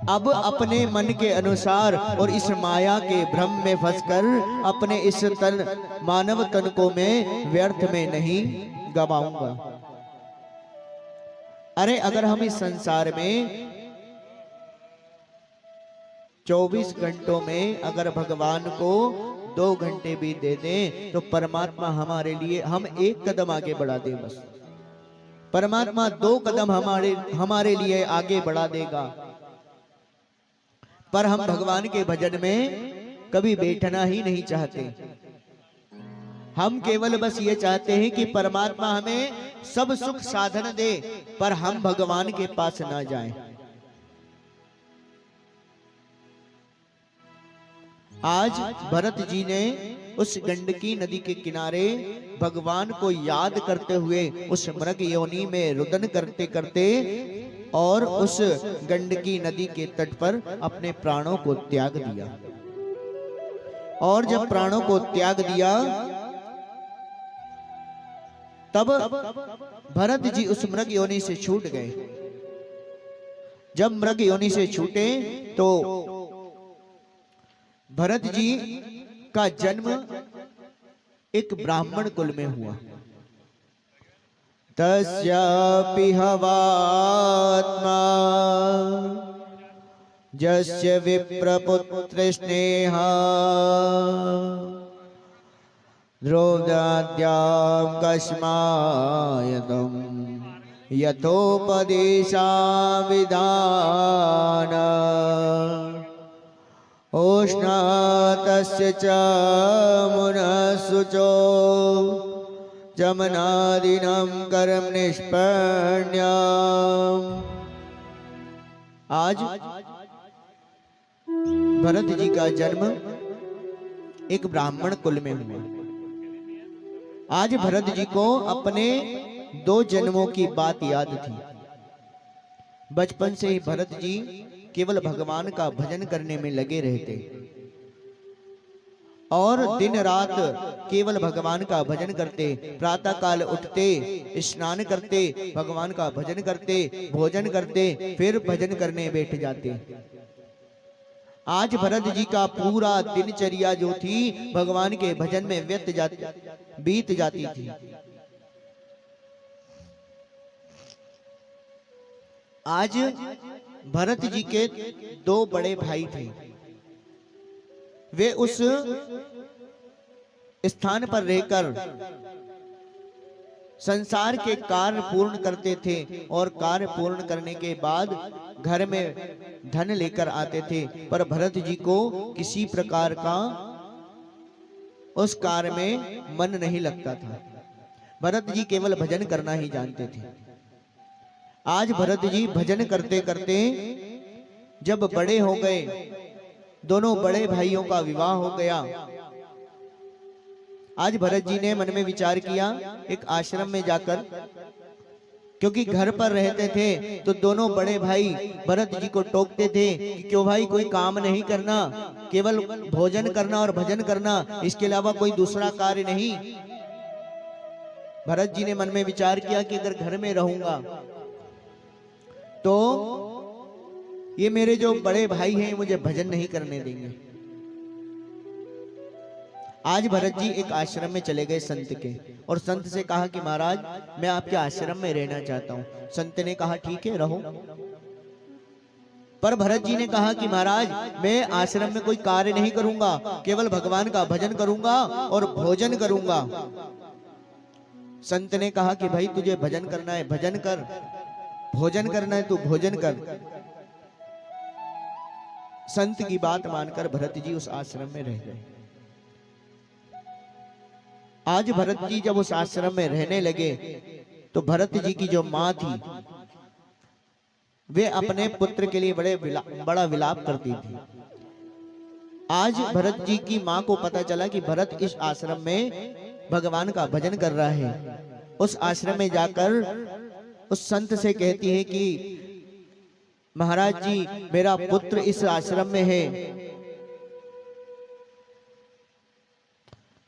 अब अपने मन के अनुसार और इस माया के भ्रम में फंसकर अपने इस तन मानव तन को मैं व्यर्थ में नहीं गवाऊंगा। अरे अगर हम इस संसार में 24 घंटों में अगर भगवान को 2 घंटे भी दे दें तो परमात्मा हमारे लिए हम एक कदम आगे बढ़ा दे। बस परमात्मा 2 कदम हमारे लिए आगे बढ़ा देगा। पर हम भगवान के भजन में कभी बैठना ही नहीं चाहते। हम केवल बस ये चाहते हैं कि परमात्मा हमें सब सुख साधन दे पर हम भगवान के पास ना जाएं। आज भरत जी ने उस गंडकी नदी के किनारे भगवान को याद करते हुए उस मृग योनि में रुदन करते करते और उस गंडकी नदी के तट पर अपने प्राणों को त्याग दिया। और जब प्राणों को त्याग दिया तब भरत जी उस मृग योनि से छूट गए। जब मृग योनि से छूटे तो भरत जी का जन्म एक ब्राह्मण कुल में हुआ। तस्यापि हवात्मा जस्य विप्रपुत्र स्नेहा द्रौपद्यां कस्मायतं यथोपदेशा विधान उष्णातस्य च मुनः शुचो जमनादिनं कर्म निष्पन्नम्। आज भरत जी का जन्म एक ब्राह्मण कुल में हुआ। आज भरत जी को अपने 2 जन्मों की बात याद थी। बचपन से ही भरत जी केवल भगवान का भजन करने में लगे रहते और दिन रात केवल भगवान का भजन करते। प्रातः काल उठते, स्नान करते, भगवान का भजन करते, भोजन करते, फिर भजन करने बैठ जाते। आज भरत जी का पूरा दिनचर्या जो थी भगवान के भजन में बीत जाती थी। आज भरत जी के 2 बड़े भाई थे। वे उस स्थान पर रहकर संसार के कार्य पूर्ण करते थे और कार्य पूर्ण करने के बाद घर में धन लेकर आते थे। पर भरत जी को किसी प्रकार का उस कार्य में मन नहीं लगता था। भरत जी केवल भजन करना ही जानते थे। आज भरत जी भजन करते करते जब बड़े हो गए, दोनों बड़े भाइयों का विवाह हो गया। आज भरत जी ने मन में विचार किया एक आश्रम में जाकर, क्योंकि घर पर रहते थे तो दोनों बड़े भाई भरत जी को टोकते थे कि क्यों भाई कोई काम नहीं करना, केवल भोजन करना और भजन करना, इसके अलावा कोई दूसरा कार्य नहीं। भरत जी ने मन में विचार किया कि अगर घर में रहूंगा तो ये मेरे जो बड़े भाई हैं मुझे भजन नहीं करने देंगे। आज भरत जी एक आश्रम में चले गए संत के, और संत से कहा कि महाराज मैं आपके आश्रम में रहना चाहता हूं। संत ने कहा ठीक है रहो। पर भरत जी ने कहा कि महाराज मैं आश्रम में कोई कार्य नहीं करूंगा, केवल भगवान का भजन करूंगा और भोजन करूंगा। संत ने कहा कि भाई तुझे भजन करना है भजन कर, भोजन करना है तो भोजन कर। संत की बात मानकर भरत जी उस आश्रम में रह गए। आज भरत जी जब उस आश्रम में रहने लगे तो भरत जी की जो मां थी वे अपने पुत्र के लिए बड़ा विलाप करती थी। आज भरत जी की मां को पता चला कि भरत इस आश्रम में भगवान का भजन कर रहा है। उस आश्रम में जाकर उस संत से कहती है कि महाराज जी मेरा पुत्र इस आश्रम में है।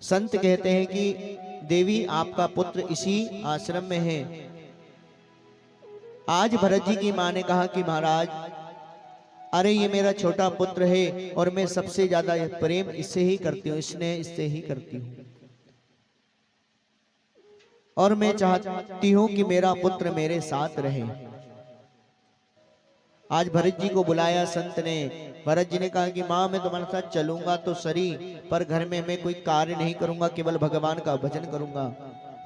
संत कहते हैं कि देवी आपका पुत्र इसी आश्रम में है। आज भरत जी की मां ने कहा कि महाराज अरे ये मेरा छोटा पुत्र है और मैं सबसे ज्यादा प्रेम इससे ही करती हूँ, स्नेह इससे ही करती हूँ, और मैं चाहती हूं कि मेरा पुत्र मेरे साथ रहे। आज भरत जी को बुलाया संत ने। भरत जी ने कहा कि माँ मैं तुम्हारे साथ चलूंगा तो सही, पर घर में मैं कोई कार्य नहीं करूंगा, केवल भगवान का भजन करूंगा।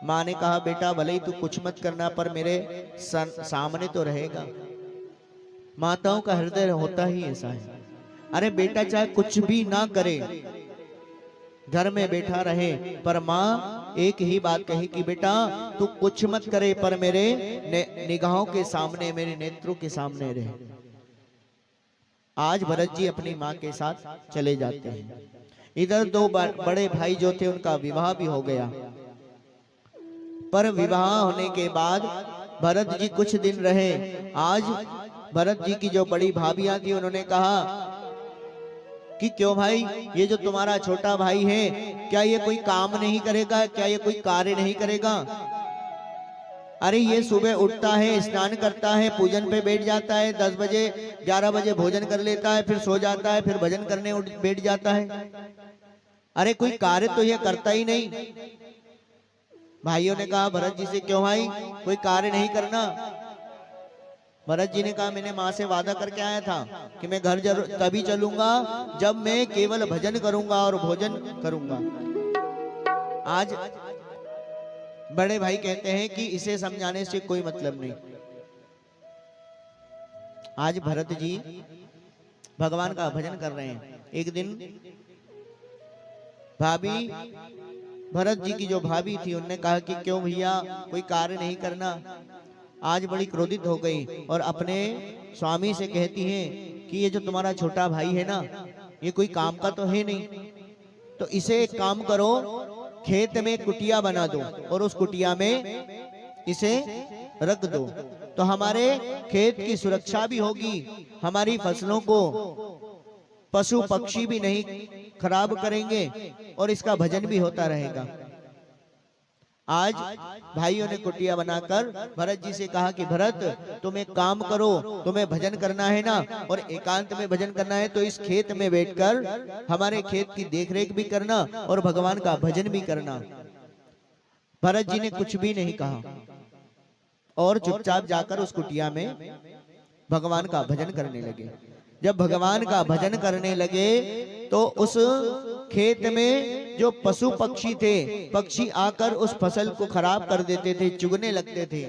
माँ ने कहा बेटा भले ही तू कुछ मत करना पर मेरे सामने तो रहेगा। माताओं का हृदय होता ही ऐसा है। अरे बेटा चाहे कुछ भी ना करे, घर में बैठा रहे, पर माँ एक ही बात कही कि बेटा तू कुछ मत करे पर मेरे निगाहों के सामने, मेरे नेत्रों के सामने रहे। आज भरत जी अपनी माँ के साथ चले जाते हैं। इधर 2 बड़े भाई जो थे उनका विवाह भी हो गया, पर विवाह होने के बाद भरत जी कुछ दिन रहे। आज भरत जी की जो बड़ी भाभियां थी उन्होंने कहा कि क्यों भाई ये जो तुम्हारा छोटा भाई है क्या ये कोई काम नहीं करेगा, क्या ये कोई कार्य नहीं करेगा? अरे ये सुबह उठता है, स्नान करता है, पूजन पे बैठ जाता है, 10 बजे 11 बजे भोजन कर लेता है, फिर सो जाता है, फिर भजन करने बैठ जाता है। अरे कोई कार्य तो ये करता ही नहीं। भाइयों ने कहा भरत जी से क्यों भाई कोई कार्य नहीं करना? भरत जी ने कहा मैंने माँ से वादा करके आया था कि मैं घर तभी चलूंगा जब मैं केवल भजन करूंगा और भोजन करूंगा। आज बड़े भाई कहते हैं कि इसे समझाने से कोई मतलब नहीं। आज भरत जी भगवान का भजन कर रहे हैं। एक दिन भाभी भरत जी की जो भाभी थी उनने कहा कि क्यों भैया कोई कार्य नहीं करना। आज बड़ी क्रोधित हो गई और अपने स्वामी से कहती हैं कि ये जो तुम्हारा छोटा भाई है ना, ये कोई काम का तो है नहीं, तो इसे एक काम करो, खेत में कुटिया बना दो और उस कुटिया में इसे रख दो, तो हमारे खेत की सुरक्षा भी होगी, हमारी फसलों को पशु पक्षी भी नहीं खराब करेंगे और इसका भजन भी होता रहेगा। आज भाइयों ने कुटिया बनाकर भरत जी से कहा कि भरत तुम एक काम करो, तुम्हें भजन करना है ना और एकांत में भजन करना है, तो इस खेत में बैठकर हमारे खेत की देखरेख भी करना और भगवान का भजन भी करना। भरत जी ने कुछ भी नहीं कहा और चुपचाप जाकर उस कुटिया में भगवान का भजन करने लगे। जब भगवान का भजन करने लगे तो उस खेत में जो पशु पक्षी थे, पक्षी आकर उस फसल को खराब कर देते थे, चुगने लगते थे,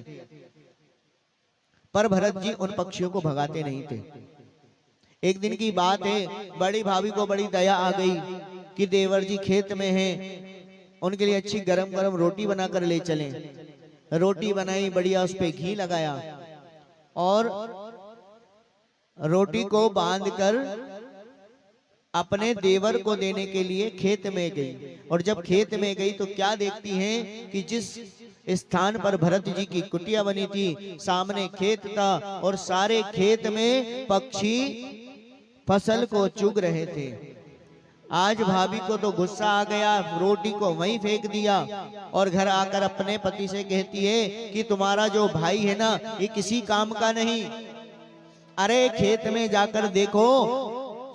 पर भरत जी उन पक्षियों को भगाते नहीं थे। एक दिन की बात है, बड़ी भाभी को बड़ी दया आ गई कि देवर जी खेत में हैं, उनके लिए अच्छी गरम गरम रोटी बनाकर ले चलें। रोटी बनाई, बढ़िया उस पे घी लगाया और रोटी को बांधकर अपने देवर को देने के लिए खेत में गई। और जब खेत में गई तो क्या देखती हैं कि जिस स्थान पर भरत जी की कुटिया बनी थी, सामने खेत था और सारे खेत में पक्षी फसल को चुग रहे थे। आज भाभी को तो गुस्सा आ गया, रोटी को वहीं फेंक दिया और घर आकर अपने पति से कहती है कि तुम्हारा जो भाई है ना, ये किसी काम का नहीं। अरे खेत में जाकर देखो,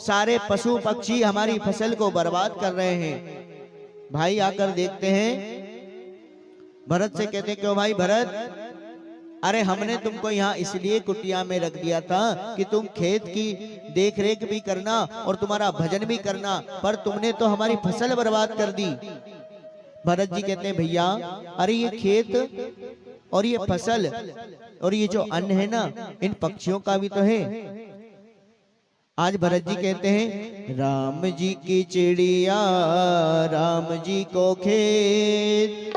सारे पशु पक्षी हमारी फसल को बर्बाद कर रहे हैं। भाई आकर देखते हैं, भरत से कहते क्यों भाई भरत, अरे हमने तुमको यहाँ इसलिए कुटिया में रख दिया था कि तुम खेत की देखरेख भी करना और तुम्हारा भजन भी करना, पर तुमने तो हमारी फसल बर्बाद कर दी। भरत जी कहते हैं भैया, अरे ये खेत और ये फसल और ये जो अन्न है ना, इन पक्षियों का भी तो है। आज भरत जी कहते हैं राम जी की चिड़िया, राम जी को खेत,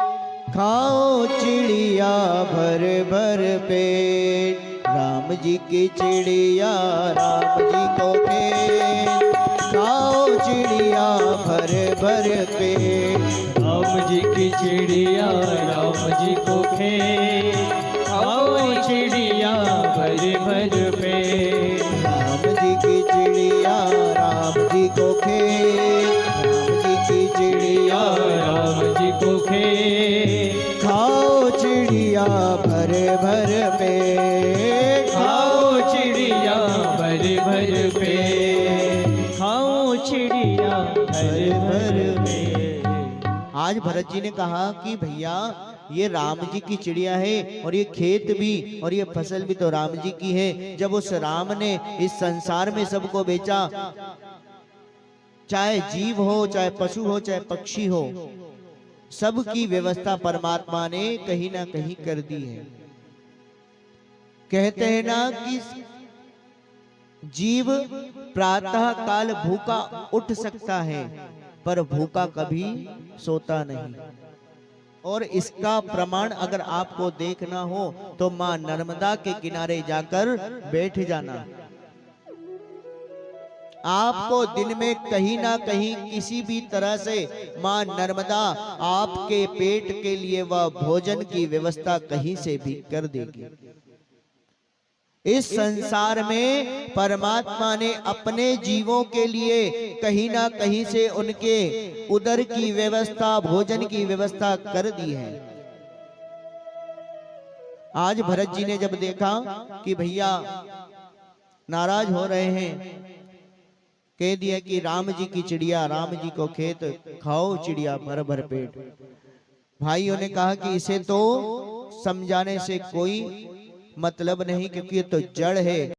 खाओ चिड़िया भर भर पेट। राम जी की चिड़िया, राम जी को खेत, खाओ चिड़िया भर भर पेट। राम जी की चिड़िया, राम जी को खेत, खाओ चिड़िया भर भर पेट। राम जी की चिड़िया, राम जी को खेत, राम जी की चिड़िया, राम जी को खेत, खाओ चिड़िया भर भर पेट। खाओ चिड़िया भर भर पेट, खाओ चिड़िया भर भर पेट। आज भरत जी ने कहा कि भैया ये राम जी की चिड़िया है और ये खेत भी और ये फसल भी तो राम जी की है। जब उस राम ने इस संसार में सबको बेचा, चाहे जीव हो, चाहे पशु हो, चाहे पक्षी हो, सबकी व्यवस्था परमात्मा ने कहीं ना कहीं कर दी है। कहते हैं ना कि जीव प्रातः काल भूखा उठ सकता है, पर भूखा कभी सोता नहीं। और इसका प्रमाण अगर आपको देखना हो तो मां नर्मदा के किनारे जाकर बैठ जाना। आपको दिन में कहीं ना कहीं किसी भी तरह से मां नर्मदा आपके पेट के लिए वह भोजन की व्यवस्था कहीं से भी कर देगी। इस संसार में परमात्मा ने अपने जीवों के लिए कहीं ना कहीं से उनके उदर की व्यवस्था, भोजन की व्यवस्था कर दी है। आज भरत जी ने जब देखा कि भैया नाराज हो रहे हैं, कह दिया कि राम जी की चिड़िया, राम जी को खेत, खाओ चिड़िया भर भर पेट। भाइयों ने कहा कि इसे तो समझाने से कोई मतलब नहीं, क्योंकि ये तो जड़ है।